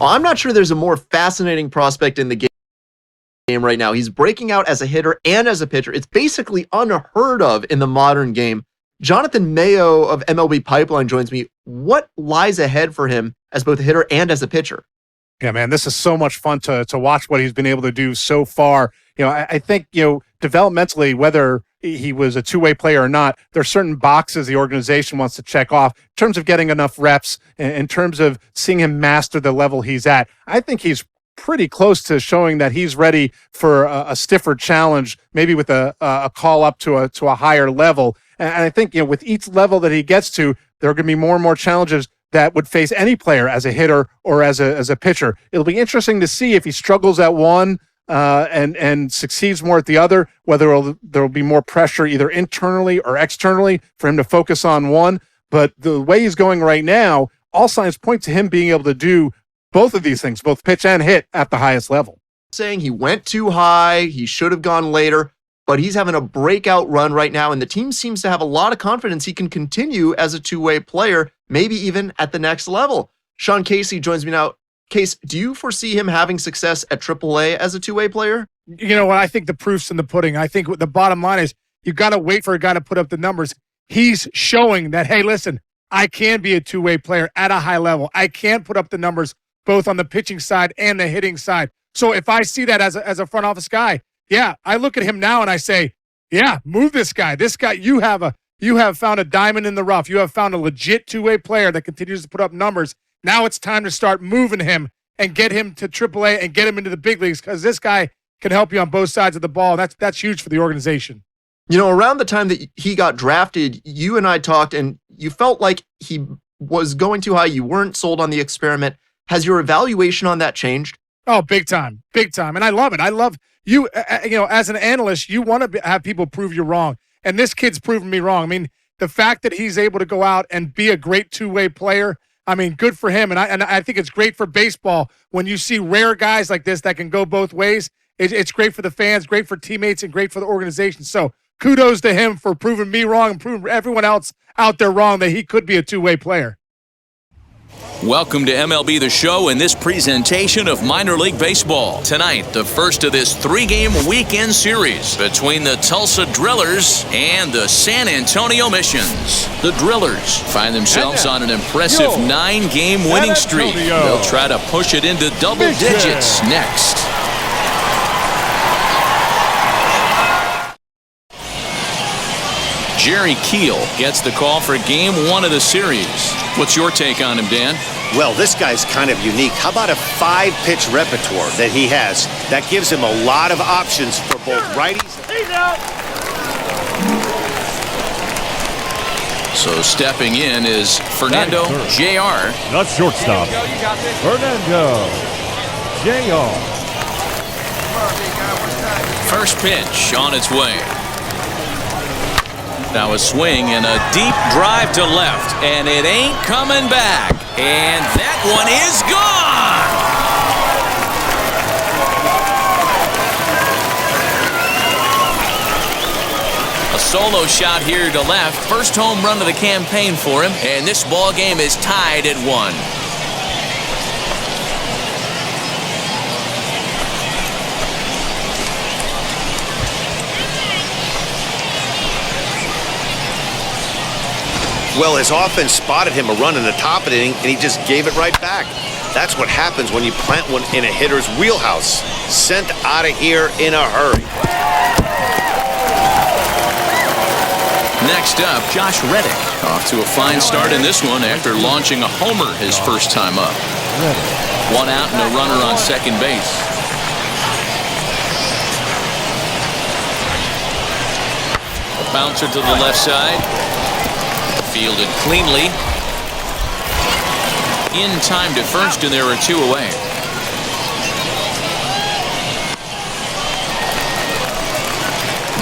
Well, I'm not sure there's a more fascinating prospect in the game right now. He's breaking out as a hitter and as a pitcher. It's basically unheard of in the modern game. Jonathan Mayo of MLB Pipeline joins me. What lies ahead for him as both a hitter and as a pitcher? Yeah, man, this is so much fun to watch what he's been able to do so far. I think, developmentally, whether he was a two-way player or not, there are certain boxes the organization wants to check off in terms of getting enough reps, in terms of seeing him master the level he's at. I think he's pretty close to showing that he's ready for a stiffer challenge, maybe with a call up to a higher level. And I think, with each level that he gets to, there are going to be more and more challenges that would face any player as a hitter or as a pitcher. It'll be interesting to see if he struggles at one and succeeds more at the other, whether there'll be more pressure either internally or externally for him to focus on one. But the way he's going right now, all signs point to him being able to do both of these things, both pitch and hit at the highest level. Saying he went too high, he should have gone later, but he's having a breakout run right now, and the team seems to have a lot of confidence he can continue as a two-way player, maybe even at the next level. Sean Casey joins me now. Case, do you foresee him having success at AAA as a two-way player? You know what? I think the proof's in the pudding. I think the bottom line is you got to wait for a guy to put up the numbers. He's showing that, hey, listen, I can be a two-way player at a high level. I can put up the numbers both on the pitching side and the hitting side. So if I see that as a front office guy, yeah, I look at him now and I say, yeah, move this guy. This guy, you have found a diamond in the rough. You have found a legit two-way player that continues to put up numbers. Now it's time to start moving him and get him to AAA and get him into the big leagues, because this guy can help you on both sides of the ball. That's huge for the organization. Around the time that he got drafted, you and I talked, and you felt like he was going too high. You weren't sold on the experiment. Has your evaluation on that changed? Oh, big time. Big time. And I love it. I love you, as an analyst, you want to have people prove you wrong. And this kid's proven me wrong. I mean, the fact that he's able to go out and be a great two-way player, I mean, good for him. And I think it's great for baseball when you see rare guys like this that can go both ways. It's great for the fans, great for teammates, and great for the organization. So kudos to him for proving me wrong and proving everyone else out there wrong that he could be a two-way player. Welcome to MLB The Show and this presentation of minor league baseball. Tonight, the first of this three-game weekend series between the Tulsa Drillers and the San Antonio Missions. The Drillers find themselves on an impressive 9-game winning streak. They'll try to push it into double digits next. Jerry Keel gets the call for Game 1 of the series. What's your take on him, Dan? Well, this guy's kind of unique. How about a 5-pitch repertoire that he has? That gives him a lot of options for both righties. So stepping in is Fernando Jr. The shortstop, Fernando Jr. First pitch on its way. Now a swing and a deep drive to left, and it ain't coming back. And that one is gone! A solo shot here to left. First home run of the campaign for him, and this ball game is tied at 1. Well, his offense spotted him a run in the top of the inning, and he just gave it right back. That's what happens when you plant one in a hitter's wheelhouse. Sent out of here in a hurry. Next up, Josh Reddick. Off to a fine start in this one after launching a homer his first time up. 1 out and a runner on second base. A bouncer to the left side. Fielded cleanly. In time to first, and there are 2 away.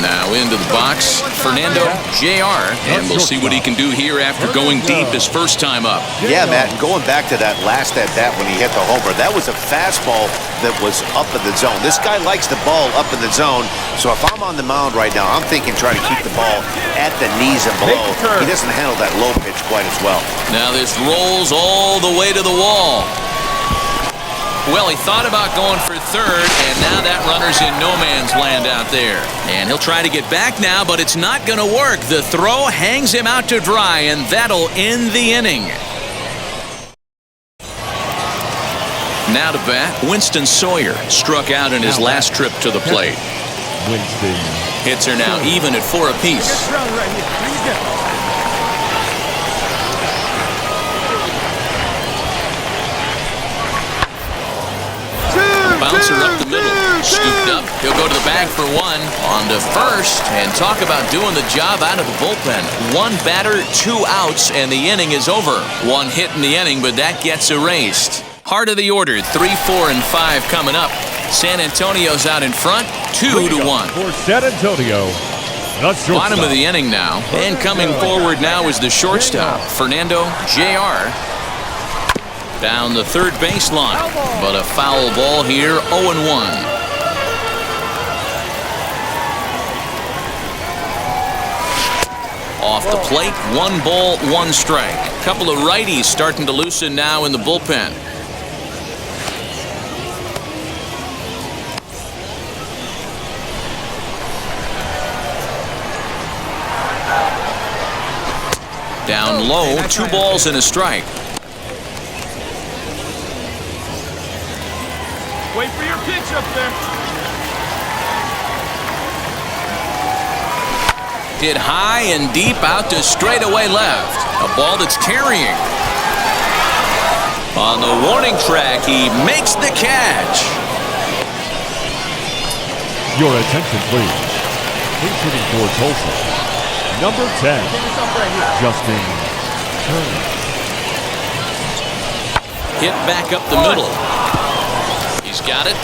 Now into the box, Fernando Jr. And we'll see what he can do here after going deep his first time up. Yeah, Matt, and going back to that last at-bat when he hit the homer, that was a fastball that was up in the zone. This guy likes the ball up in the zone, so if I'm on the mound right now, I'm thinking trying to keep the ball at the knees and below. He doesn't handle that low pitch quite as well. Now this rolls all the way to the wall. Well, he thought about going for third, and now that runner's in no man's land out there. And he'll try to get back now, but it's not going to work. The throw hangs him out to dry, and that'll end the inning. Now to bat, Winston Sawyer struck out in his last trip to the plate. Winston. Hits are now even at 4 apiece. Bouncer up the middle, scooped up. He'll go to the bag for 1. On to first, and talk about doing the job out of the bullpen. 1 batter, 2 outs, and the inning is over. 1 hit in the inning, but that gets erased. Heart of the order, 3, 4, and 5 coming up. San Antonio's out in front, 2-1. For San Antonio, the shortstop. Bottom of the inning now, and coming forward now is the shortstop, Fernando Jr. Down the third baseline, but a foul ball here, 0-1. Off the plate, 1 ball, 1 strike. Couple of righties starting to loosen now in the bullpen. Down low, 2 balls and a strike. Wait for your pitch up there. Hit high and deep out to straightaway left. A ball that's carrying. On the warning track, he makes the catch. Your attention, please. He's hitting for Tulsa. Number 10, Justin Turner. Hit back up the middle. He's got it.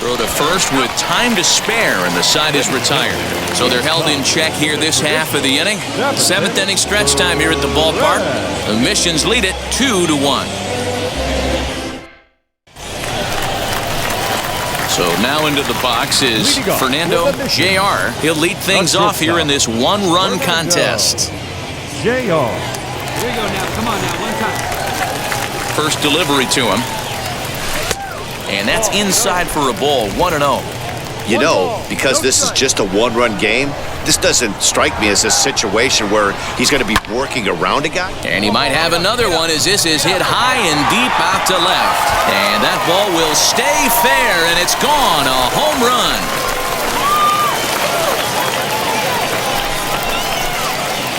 Throw to first with time to spare, and the side is retired. So they're held in check here this half of the inning. 7th inning stretch time here at the ballpark. The Missions lead it 2-1. So now into the box is Fernando Jr. He'll lead things off here in this 1-run contest. JR. Here you go now. Come on now. 1 time. First delivery to him. And that's inside for a ball, 1-0. You know, because this is just a 1-run game, this doesn't strike me as a situation where he's going to be working around a guy. And he might have another one as this is hit high and deep out to left. And that ball will stay fair, and it's gone, a home run.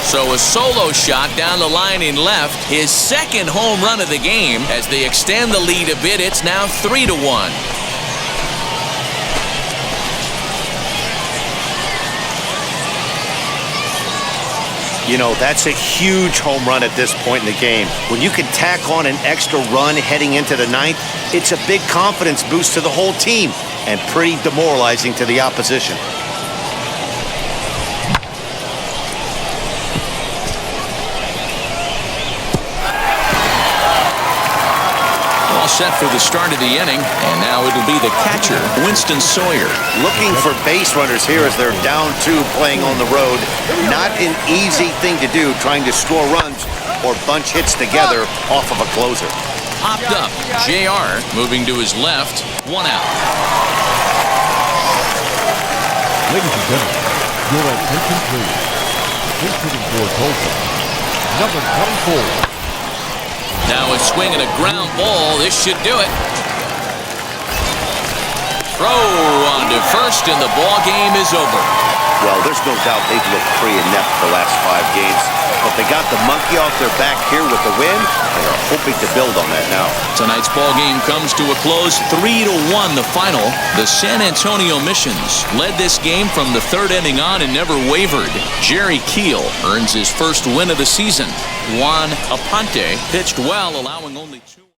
So a solo shot down the line in left, his 2nd home run of the game. As they extend the lead a bit, it's now 3-1. You know, that's a huge home run at this point in the game. When you can tack on an extra run heading into the 9th, it's a big confidence boost to the whole team and pretty demoralizing to the opposition. Set for the start of the inning, and now it'll be the catcher, Winston Sawyer. Looking for base runners here as they're down 2 playing on the road. Not an easy thing to do, trying to score runs or bunch hits together off of a closer. Popped up, JR moving to his left, 1 out. Ladies and gentlemen, your attention, please. He's hitting for Tulsa. Number 24. Now a swing and a ground ball. This should do it. Throw on to first, and the ball game is over. Well, there's no doubt they've looked pretty inept the last 5 games. But they got the monkey off their back here with the win. They are hoping to build on that now. Tonight's ball game comes to a close, 3-1 the final. The San Antonio Missions led this game from the 3rd inning on and never wavered. Jerry Keel earns his first win of the season. Juan Aponte pitched well, allowing only 2.